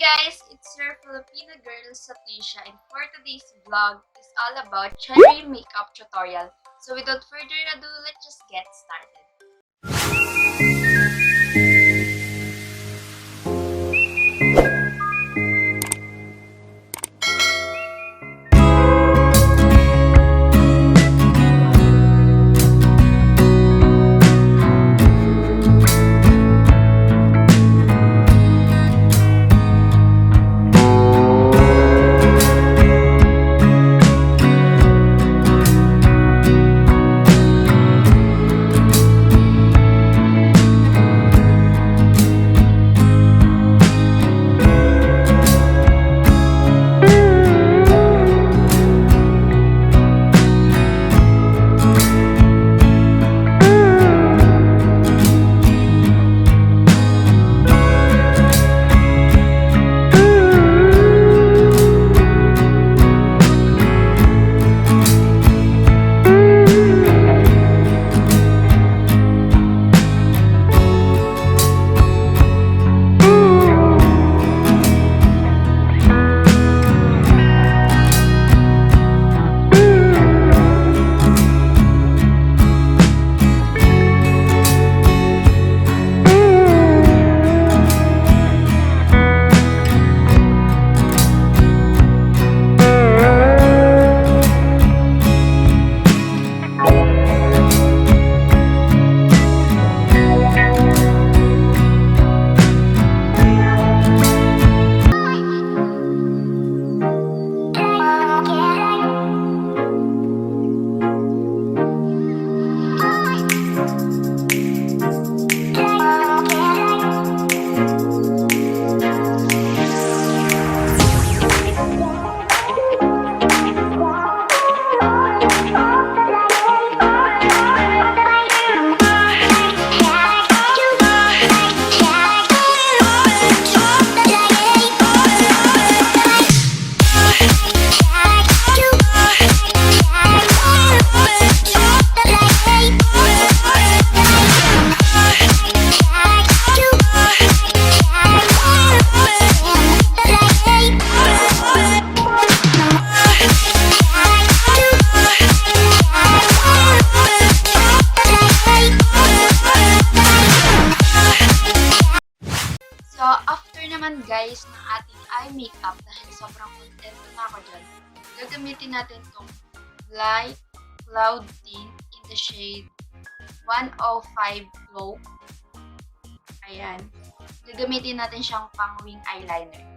guys, it's your Filipina Girl Zatrisia I, and for today's vlog is all about cherry makeup tutorial. So without further ado, let's just get started. So, after naman guys ng ating eye makeup, dahil sobrang contento na ako dyan, gagamitin natin itong Light Cloud Tint in the shade 105 Glow. Ayan. Gagamitin natin siyang pang wing eyeliner.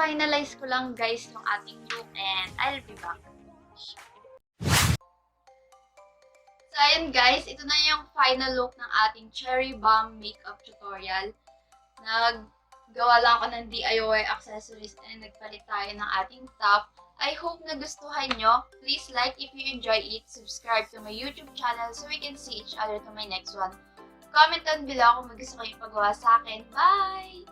Pina-finalize ko lang guys yung ating look and I'll be back. So ayun guys, ito na yung final look ng ating Cherry Bomb makeup tutorial. Naggawa lang ako ng DIY accessories and nagpalit tayo ng ating top. I hope nagustuhan nyo. Please like if you enjoy it. Subscribe to my YouTube channel so we can see each other to my next one. Comment down below kung mag gusto kayo ipagawa sa akin. Bye!